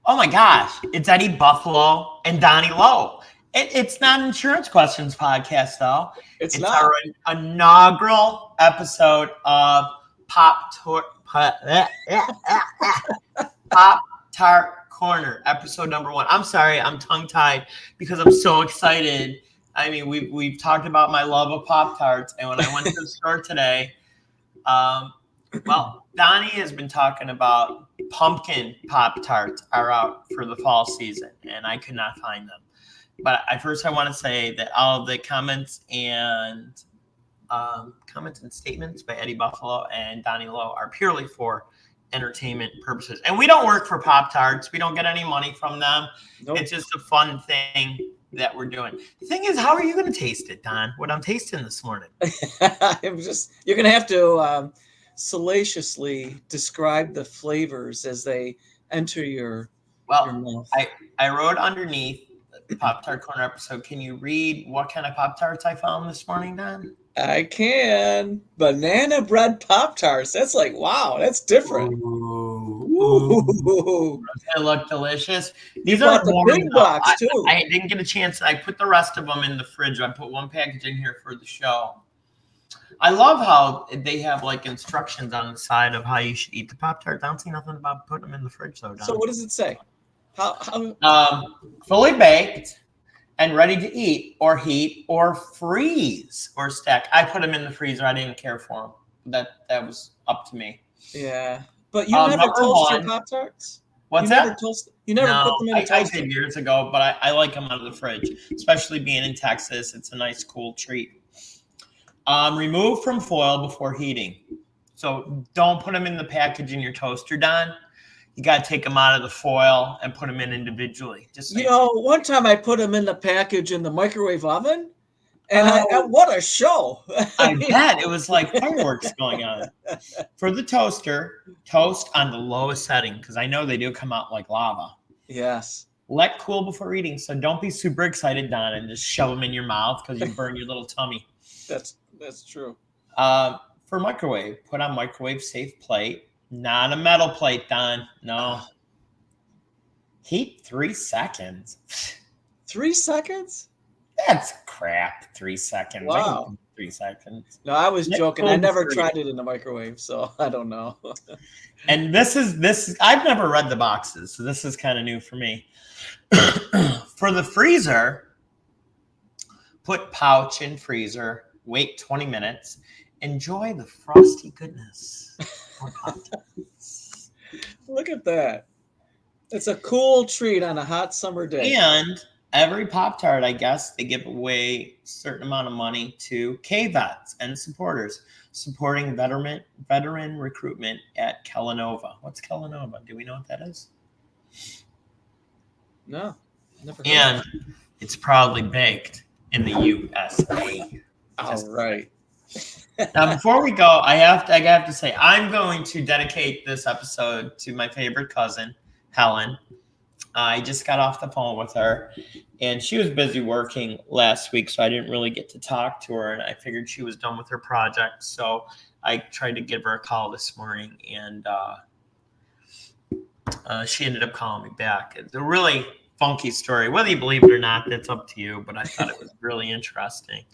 Oh my gosh, it's Eddie Buffalo and Donnie Lowe. It's not an Insurance Questions podcast, though. It's It's not. our inaugural episode of Pop Tart Corner, episode number 1. I'm sorry, I'm tongue tied because I'm so excited. I mean, we've talked about my love of Pop Tarts, and when I went to the store today, Donnie has been talking about pumpkin Pop Tarts are out for the fall season, and I could not find them. But I want to say that all of the comments and statements by Eddie Buffalo and Donnie Lowe are purely for entertainment purposes. And we don't work for Pop Tarts. We don't get any money from them. Nope. It's just a fun thing that we're doing. The thing is, how are you going to taste it, Don? What I'm tasting this morning? You're going to have to salaciously describe the flavors as they enter your mouth. I wrote underneath the Pop-Tart Corner episode. Can you read what kind of Pop-Tarts I found this morning, Don? I can. Banana bread Pop-Tarts. That's like, wow, that's different. Ooh. They look delicious. These are the big box, too. I didn't get a chance. I put the rest of them in the fridge. I put one package in here for the show. I love how they have like instructions on the side of how you should eat the Pop-Tarts. I don't see nothing about putting them in the fridge, though, Don. So what does it say? How? Fully baked and ready to eat or heat or freeze or stack. I put them in the freezer. I didn't care for them. That was up to me. Yeah. But you never toast your Pop-Tarts? What's that? You never put them in a toaster? I did years ago, but I like them out of the fridge, especially being in Texas. It's a nice, cool treat. Remove from foil before heating. So don't put them in the package in your toaster, Don. You got to take them out of the foil and put them in individually. One time I put them in the package in the microwave oven, and what a show. I bet. It was like fireworks going on. For the toaster, toast on the lowest setting, because I know they do come out like lava. Yes. Let cool before eating, so don't be super excited, Don, and just shove them in your mouth because you burn your little tummy. That's true. For microwave, put on microwave safe plate. Not a metal plate, Don. No. Heat 3 seconds. 3 seconds? That's crap. 3 seconds. Wow. 3 seconds. No, I was joking. I never tried it in the microwave, so I don't know. And this is I've never read the boxes, so this is kind of new for me. For the freezer, put pouch in freezer. Wait 20 minutes. Enjoy the frosty goodness. Look at that. It's a cool treat on a hot summer day. And every Pop-Tart, I guess, they give away a certain amount of money to K-Vets and supporters, supporting veteran recruitment at Kellanova. What's Kellanova? Do we know what that is? No. Never heard and it's proudly baked in the USA. All right. Now, before we go, I have to say I'm going to dedicate this episode to my favorite cousin, Helen. I just got off the phone with her, and she was busy working last week, so I didn't really get to talk to her, and I figured she was done with her project, so I tried to give her a call this morning, and she ended up calling me back. It's a really funky story. Whether you believe it or not, that's up to you, but I thought it was really interesting.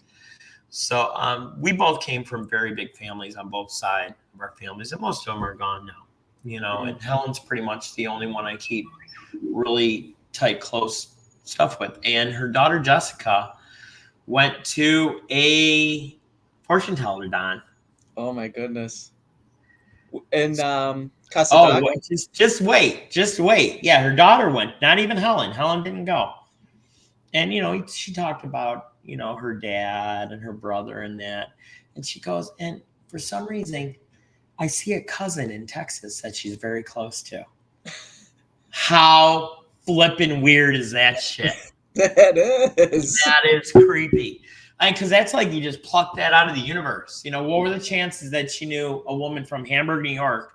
So we both came from very big families on both sides of our families, and most of them are gone now, and Helen's pretty much the only one I keep really tight, close stuff with. And her daughter, Jessica, went to a fortune teller, Don. Oh, my goodness. And Casa just wait. Yeah, her daughter went, not even Helen. Helen didn't go. And, she talked about, her dad and her brother and that. And she goes, and for some reason, I see a cousin in Texas that she's very close to. How flippin' weird is that shit? That is. That is creepy. Because that's like you just plucked that out of the universe. What were the chances that she knew a woman from Hamburg, New York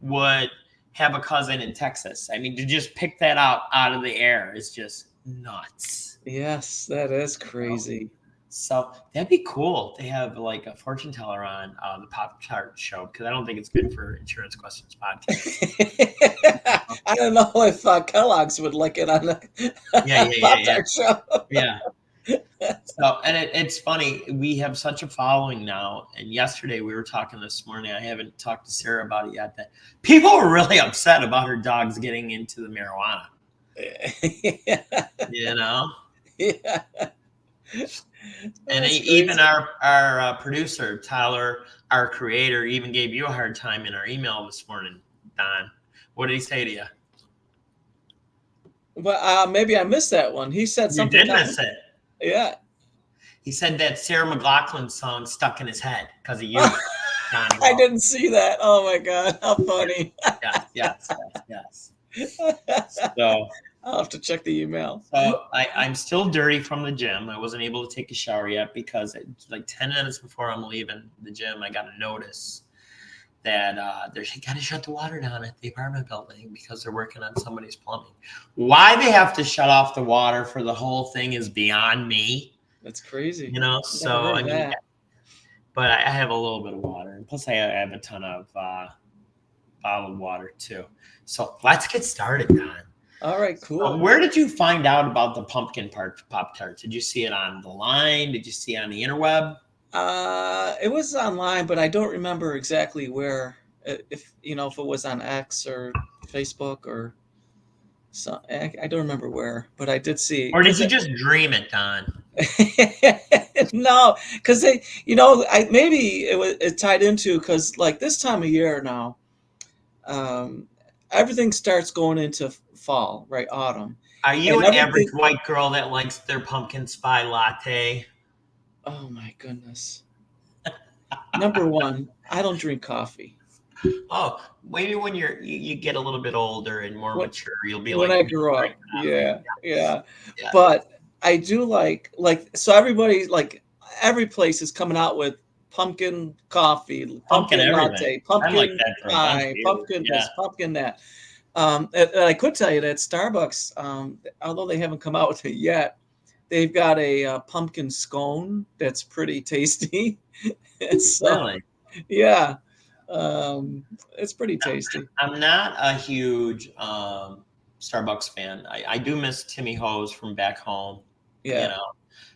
would have a cousin in Texas? I mean, to just pick that out of the air is just nuts. Yes, that is crazy. So that'd be cool to have like a fortune teller on the Pop-Tart show, because I don't think it's good for Insurance Questions podcast. I don't know if Kellogg's would like it on the Yeah, yeah, yeah, yeah, Pop-Tart show. yeah. So, and it's funny. We have such a following now. And yesterday we were talking this morning. I haven't talked to Sarah about it yet. That people were really upset about her dogs getting into the marijuana. Yeah. You know, Yeah. and That's even crazy. our producer Tyler, our creator, even gave you a hard time in our email this morning, Don. What did he say to you? But maybe I missed that one. He said You something did kind of, miss it. yeah. He said that Sarah McLachlan song stuck in his head because of you, Don. I Bro. didn't see that. Oh my God, how funny. Yes, yes, yes, yes. So, I'll have to check the email. I'm still dirty from the gym. I wasn't able to take a shower yet because like 10 minutes before I'm leaving the gym, I got a notice that they got to shut the water down at the apartment building because they're working on somebody's plumbing. Why they have to shut off the water for the whole thing is beyond me. That's crazy. You know, Never so heard I of mean, that. but I have a little bit of water, and plus I have a ton of bottled water too. So let's get started, Don. All right, cool. Where did you find out about the pumpkin Pop Tarts? Did you see it on the line? Did you see it on the interweb? It was online, but I don't remember exactly where. If if it was on X or Facebook or so, I don't remember where, but I did see Or did because you just dream it, Don? no, because I maybe it tied into because like this time of year now, um, everything starts going into fall, right, autumn, Are you and an average everything. white girl that likes their pumpkin spice latte? Oh my goodness! Number one, I don't drink coffee. Oh, maybe when you get a little bit older and more When mature, you'll be when like I me, grew drink up, coffee. yeah, yeah, Yeah, but I do like so everybody like every place is coming out with pumpkin coffee, pumpkin pumpkin everything. latte, I'm like pumpkin that for a bunch of pie, years. pumpkin Yeah. this, pumpkin that. And I could tell you that Starbucks, although they haven't come out with it yet, they've got a pumpkin scone that's pretty tasty. And so, Really? yeah, um, it's pretty tasty. I'm not a huge Starbucks fan. I do miss Timmy Hose from back home, you Yeah. know.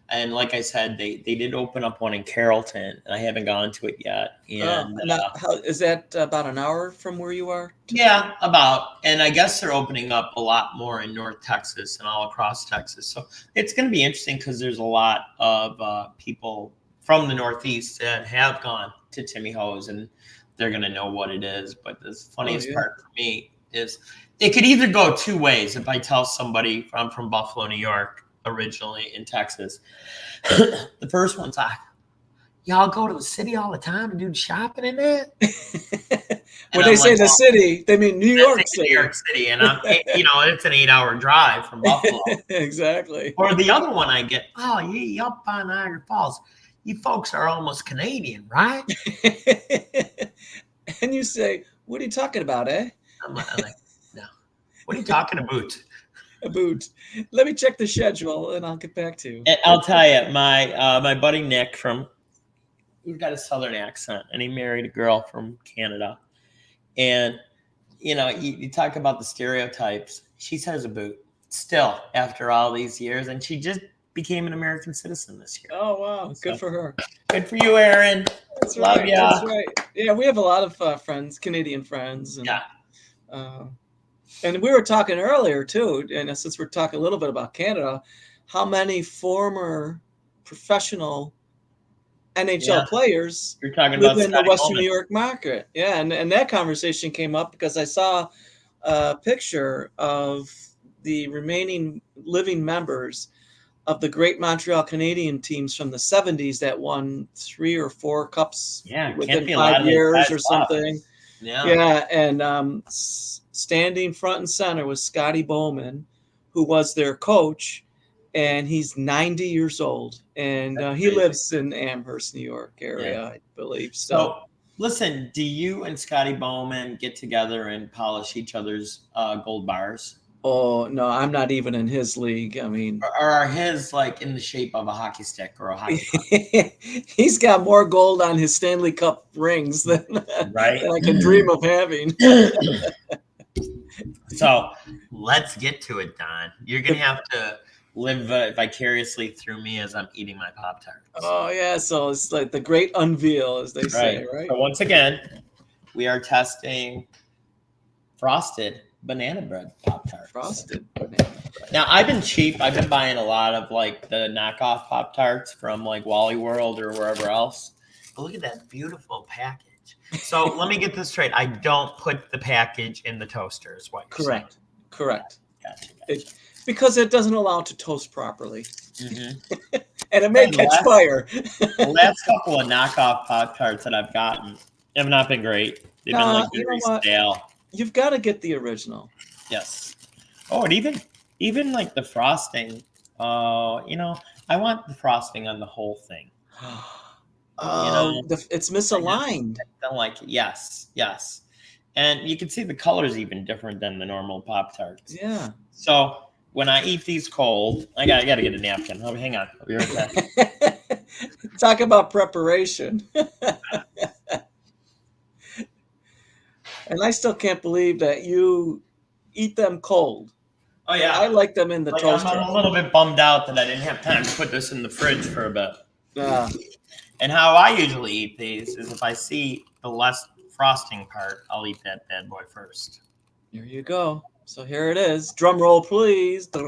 And like I said, they did open up one in Carrollton, and I haven't gone to it yet. And Now, how is that about an hour from where you are to pick up? yeah, about. And I guess they're opening up a lot more in North Texas and all across Texas. So it's going to be interesting because there's a lot of people from the Northeast that have gone to Timmy Hose, and they're going to know what it is. But the Oh funniest yeah. part for me is it could either go two ways. If I tell somebody I'm from Buffalo, New York, originally in Texas, the first one's like, y'all go to the city all the time to do the shopping in it? And When they I'm like, say the well, city, they mean New that's York in New City. York City, and it's an 8-hour drive from Buffalo. Exactly. Or the other one I get, oh, you up by Niagara Falls. You folks are almost Canadian, right? And you say, "What are you talking about, eh?" I'm like, no. What are you talking about? A boot. Let me check the schedule, and I'll get back to you. And I'll tell you, my buddy Nick he's got a southern accent, and he married a girl from Canada. And you talk about the stereotypes. She says a boot still after all these years, and she just became an American citizen this year. Oh wow, good So for her. good for you, Aaron. That's Love right. That's ya. right. Yeah, we have a lot of friends, Canadian friends, Yeah. uh, and we were talking earlier too. And since we're talking a little bit about Canada, how many former professional Yeah. NHL players You're talking live about in the Scotty Western Bowman. New York market? Yeah, and that conversation came up because I saw a picture of the remaining living members of the great Montreal Canadian teams from the 70s that won 3 or 4 cups Yeah, can't within be a lot five of those years guys or left. something. Yeah. Yeah, and standing front and center was Scotty Bowman, who was their coach, and he's 90 years old, and That's he crazy. lives in Amherst, New York Yeah. area, I believe. So, So listen, do you and Scotty Bowman get together and polish each other's gold bars? oh no, I'm not even in his league. I mean, Or are his like in the shape of a hockey stick or a hockey puck? he's got more gold on his Stanley Cup rings than Right? I can dream of having. So let's get to it, Don. You're gonna have to live vicariously through me as I'm eating my Pop Tarts. Oh yeah, so it's like the great unveil, as they say, right? So once again, we are testing frosted banana bread Pop Tarts. Frosted banana bread. Now I've been cheap. I've been buying a lot of like the knockoff Pop Tarts from like Wally World or wherever else. But look at that beautiful package. So let me get this straight. I don't put the package in the toaster, is what you're Correct. saying. Correct. Gotcha. Because it doesn't allow it to toast properly. Mm-hmm. And it may catch fire. The last couple of knockoff Pop Tarts that I've gotten have not been great. They've been like very stale. You've got to get the original. Yes. Oh, and even like the frosting. I want the frosting on the whole thing. Oh, it's misaligned. I don't like it. Yes. And you can see the color's even different than the normal Pop Tarts. Yeah. So when I eat these cold, I gotta get a napkin. Oh, hang on. I'll be right back. Talk about preparation. And I still can't believe that you eat them cold. Oh yeah. I like them in the toaster. I'm a little bit bummed out that I didn't have time to put this in the fridge for a bit. Yeah. And how I usually eat these is if I see the less frosting part, I'll eat that bad boy first. Here you go. So here it is. Drum roll, please. There's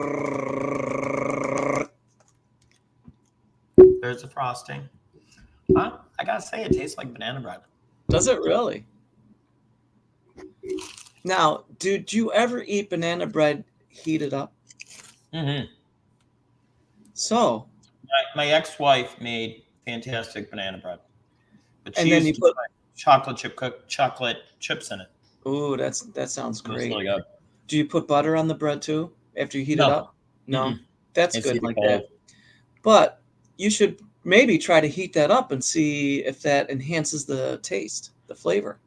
the frosting. I gotta say, it tastes like banana bread. Does it really? Now, did you ever eat banana bread heated up? Mm-hmm. So, my ex-wife made fantastic banana bread, but she and used to put chocolate chips in it. Ooh, that sounds great. Really good. Do you put butter on the bread too after you heat it up? No, Mm-hmm. That's good like that. But you should maybe try to heat that up and see if that enhances the taste, the flavor.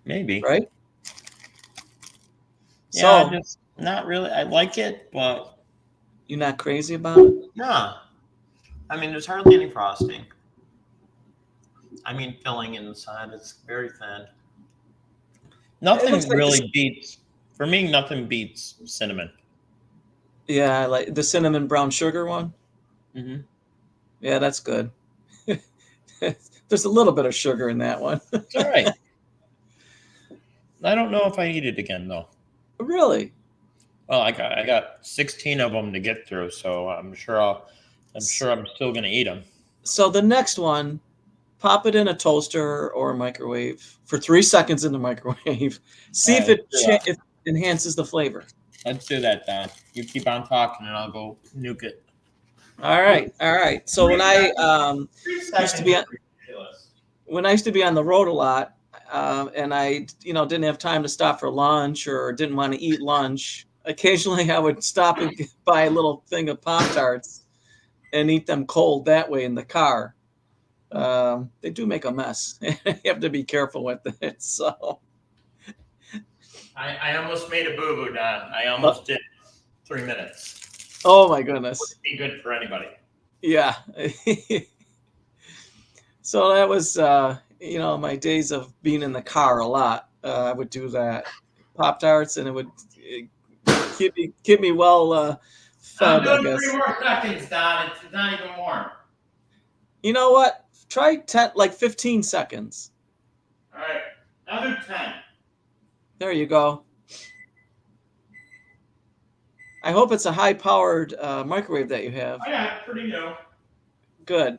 Maybe. Right? Yeah, so, just not really. I like it, but you're not crazy about it? No. I mean, there's hardly any frosting. I mean, filling inside. It's very thin. Nothing really beats, for me, nothing beats cinnamon. Yeah, I like the cinnamon brown sugar one. Mm-hmm. Yeah, that's good. There's a little bit of sugar in that one. It's all right. I don't know if I eat it again, though. Really? Well, I got 16 of them to get through, so I'm sure I'm still going to eat them. So the next one, pop it in a toaster or a microwave for 3 seconds in the microwave. See if it enhances the flavor. Let's do that, Don. You keep on talking, and I'll go nuke it. All right. So when I used to be on the road a lot, and I didn't have time to stop for lunch or didn't want to eat lunch, occasionally I would stop and buy a little thing of Pop-Tarts and eat them cold that way in the car. They do make a mess. You have to be careful with it. So I almost made a boo-boo, Don. I almost did 3 minutes. Oh my goodness. Wouldn't be good for anybody. Yeah. So that was my days of being in the car a lot. I would do that. Pop-Tarts, and it would keep me well fed, I'm doing I guess. 3 more seconds, Don. It's not even warm. You know what? Try 15 seconds. All right. I'll do 10. There you go. I hope it's a high-powered microwave that you have. Oh, yeah, pretty new. Good.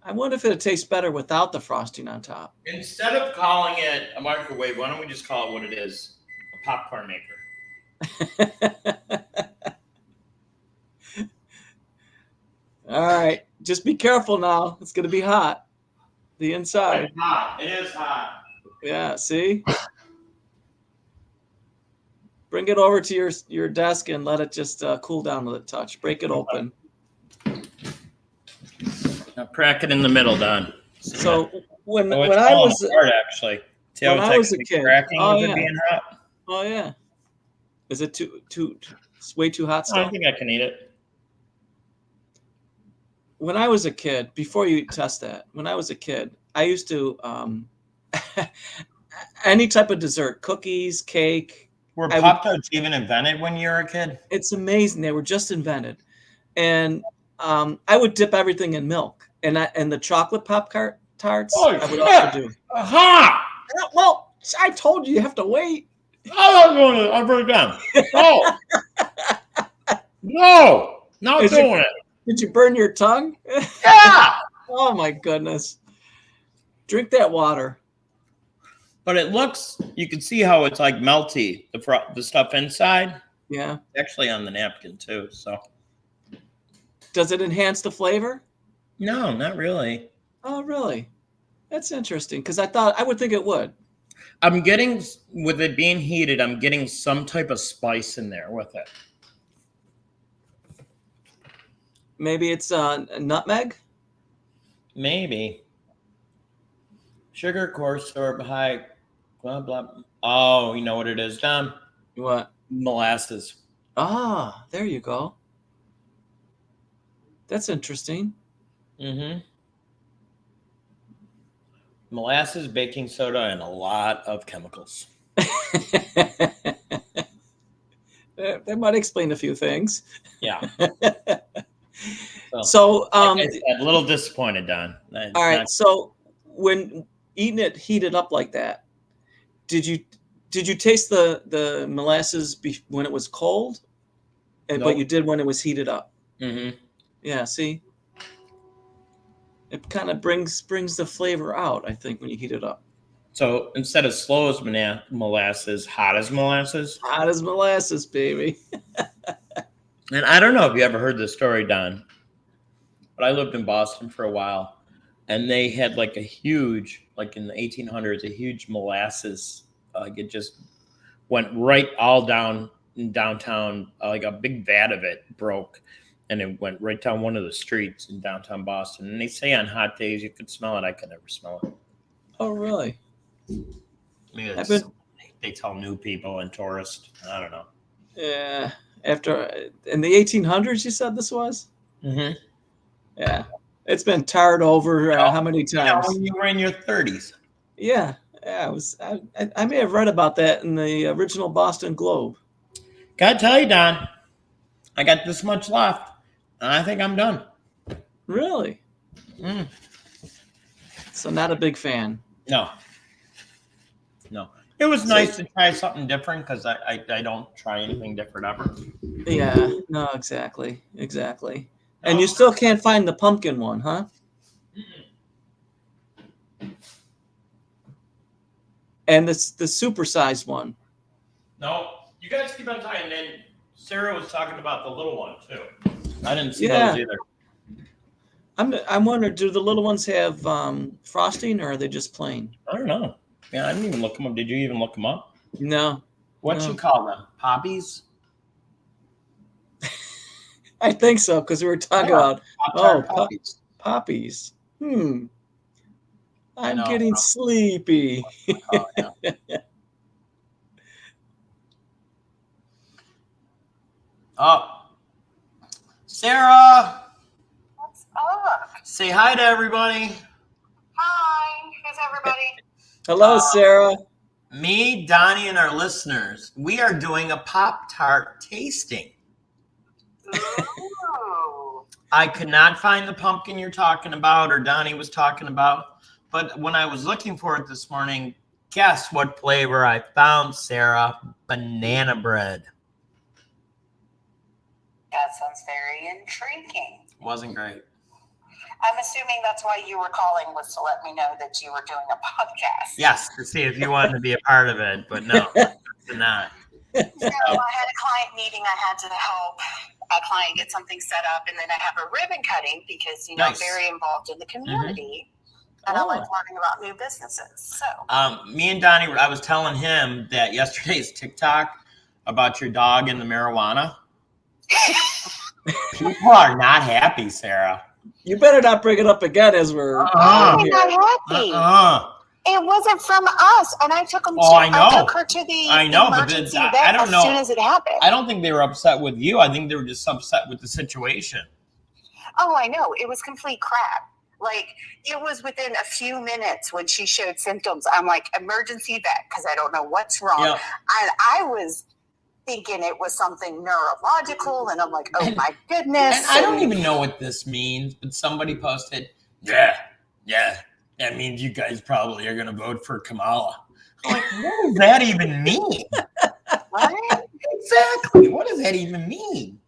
I wonder if it'll taste better without the frosting on top. Instead of calling it a microwave, why don't we just call it what it is? A popcorn maker. All right. Just be careful now. It's going to be hot. The inside. It's hot. It is hot. Yeah, see? Bring it over to your desk and let it just cool down with a touch. Break it open. Now crack it in the middle, Don. So when I was hard, actually. See when I was a kid. Being hot? Oh yeah. Is it too it's way too hot still? I think I can eat it. When I was a kid, before you test that, when I was a kid, I used to any type of dessert, cookies, cake. Were I would. Pop-Tarts even invented when you were a kid? It's amazing. They were just invented, and I would dip everything in milk, and the chocolate tarts Oh I would also shit! do. Aha! Well, I told you have to wait. Oh, I'm going to. I'm very done. No, no, not Is you doing it. did you burn your tongue? Yeah, Oh my goodness! Drink that water. but it looks. You can see how it's like melty. The stuff inside, Yeah. actually on the napkin too. So Does it enhance the flavor? no, not really. Oh, really? That's interesting because I would think it would. I'm getting with it being heated. I'm getting some type of spice in there with it. Maybe it's a nutmeg. Maybe sugar, coarse syrup, high, blah blah. Oh, you know what it is, Don? What? Molasses. Ah, there you go. That's interesting. Mm-hmm. Molasses, baking soda, and a lot of chemicals. That might explain a few things. Yeah. So, Like I said, a little disappointed, Don. all right. So, when eating it heated up like that, did you taste the molasses when it was cold? But Nope. you did when it was heated up. Mm-hmm. Yeah. See, it kind of brings the flavor out. I think when you heat it up. So instead of slow as molasses, hot as molasses. Hot as molasses, baby. And I don't know if you ever heard this story, Don, but I lived in Boston for a while, and they had like a huge, like in the 1800s, a huge molasses. Like it just went right all down in downtown, like a big vat of it broke, and it went right down one of the streets in downtown Boston. And they say on hot days you could smell it. I could never smell it. Oh, really? Maybe they tell new people and tourists. I don't know. Yeah. After in the 1800s, you said this was. Mm-hmm. Yeah, it's been tarred over how many times? When you were in your 30s. Yeah, yeah. I may have read about that in the original Boston Globe. Gotta tell you, Don, I got this much left, and I think I'm done. Really? Mm. So not a big fan. No. It was nice to try something different because I don't try anything different ever. Yeah. No. Exactly. And you still can't find the pumpkin one, huh? And the supersized one. No, you guys keep on talking. And then Sarah was talking about the little one too. I didn't see those either. I'm wondering, do the little ones have frosting or are they just plain? I don't know. Yeah, I didn't even look them up. Did you even look them up? No. What you call them? Poppies? I think so because we were talking about poppies. Poppies. I'm know, getting sleepy. Oh, yeah. Oh, Sarah. What's up? Say hi to everybody. Hi. Who's everybody? Hello, Sarah. Me, Donnie, and our listeners. We are doing a Pop-Tart tasting. Ooh. I could not find the pumpkin you're talking about or Donnie was talking about. But when I was looking for it this morning, guess what flavor I found, Sarah? Banana bread. That sounds very intriguing. Wasn't great. I'm assuming that's why you were calling, was to let me know that you were doing a podcast. Yes, to see if you wanted to be a part of it, but no, did not. So I had a client meeting. I had to help a client get something set up, and then I have a ribbon cutting because, you know, Nice. I'm very involved in the community. And I like learning about new businesses. So Me and Donnie, I was telling him that yesterday's TikTok about your dog and the marijuana. People are not happy, Sarah. You better not bring it up again as we're I'm here. not happy. It wasn't from us, and I took them. I know. I took her to the emergency vet I don't know. as soon as it happened. I don't think they were upset with you. I think they were just upset with the situation. Oh, I know. It was complete crap. Like, it was within a few minutes when she showed symptoms. I'm like, emergency vet, because I don't know what's wrong. Yeah. And I was thinking it was something neurological, and I'm like, oh my goodness. And I don't even know what this means, but somebody posted, yeah, that means you guys probably are going to vote for Kamala. I'm like, what does that even mean? What? Exactly. What does that even mean?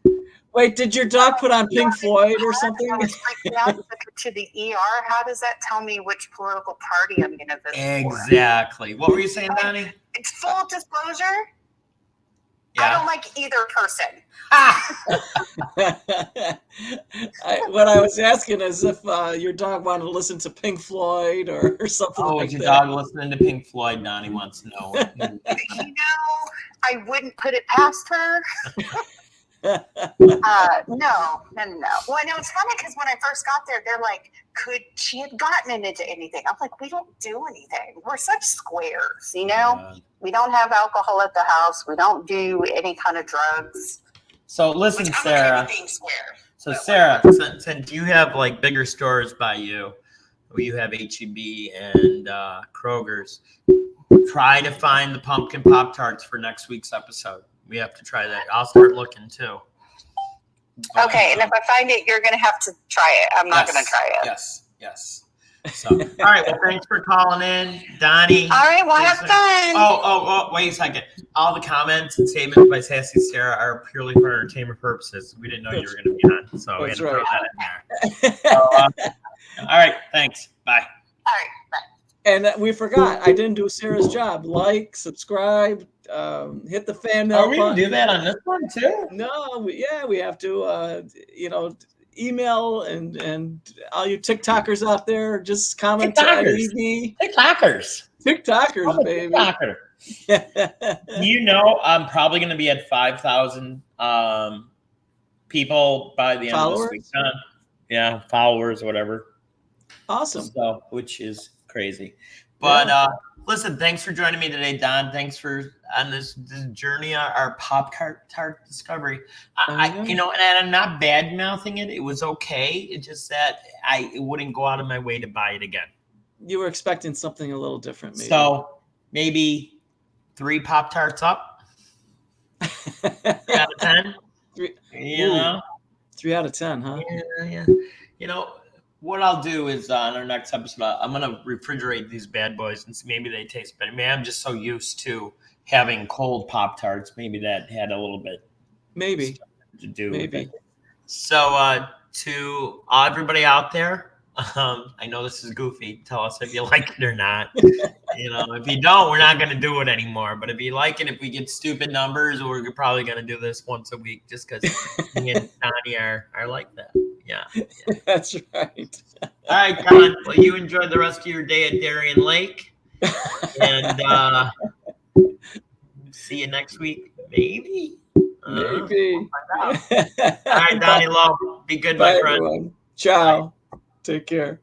Wait, did your dog put on Pink Floyd or something? I was freaking out, took her to the ER. How does that tell me which political party I'm going to vote for? Exactly. What were you saying, Donnie? It's full disclosure. I Yeah. don't like either person. What I was asking is if your dog wanted to listen to Pink Floyd or something Oh, like is your that. dog listening to Pink Floyd? Donnie wants to know. I wouldn't put it past her. No. Well, I know it's funny because when I first got there, they're like, could she have gotten into anything? I'm like, we don't do anything. We're such squares, you know? Yeah. We don't have alcohol at the house. We don't do any kind of drugs. So listen, Which I'm Sarah. okay with being square. So Sarah, since you have like bigger stores by you, where you have HEB and Kroger's, try to find the pumpkin Pop-Tarts for next week's episode. We have to try that. I'll start looking too. But, Okay, and if I find it, you're going to have to try it. I'm not going to try it. Yes. So, all right. Well, thanks for calling in, Donnie. All right, well, have fun. Oh, wait a second. All the comments and statements by Sassy Sarah are purely for entertainment purposes. We didn't know you were going to be on, so we had to throw that in there. So, all right. Thanks. Bye. All right, bye. And we forgot, I didn't do Sarah's job. Like, subscribe, hit the fan mail Are we going to button. do that on this one too? No, we have to, email and all you TikTokers out there, just comment to EB. TikTokers. TikTokers, baby. TikToker. You know, I'm probably going to be at 5,000 people by the end of this week. Yeah, followers, whatever. Awesome. So, which is crazy. But listen, thanks for joining me today, Don. Thanks for on this journey, our Pop-Tart discovery. And I'm not bad mouthing it. It was okay. It's just that it wouldn't go out of my way to buy it again. You were expecting something a little different, maybe. So maybe 3 Pop-Tarts up. 3 out of 10. 3 out of 10, huh? Yeah. You know, what I'll do is on our next episode, I'm going to refrigerate these bad boys and see maybe they taste better. Maybe I'm just so used to having cold Pop-Tarts. Maybe that had a little bit to do with it. So to everybody out there, I know this is goofy. Tell us if you like it or not. If you don't, we're not going to do it anymore. But if you like it, if we get stupid numbers, we're probably going to do this once a week just because me and Donnie are like that. Yeah. That's right. All right, Don. Well, you enjoy the rest of your day at Darien Lake. And see you next week, maybe. Maybe. All right, Donnie Lowe. Be good, my friend. Everyone. Ciao. Bye. Take care.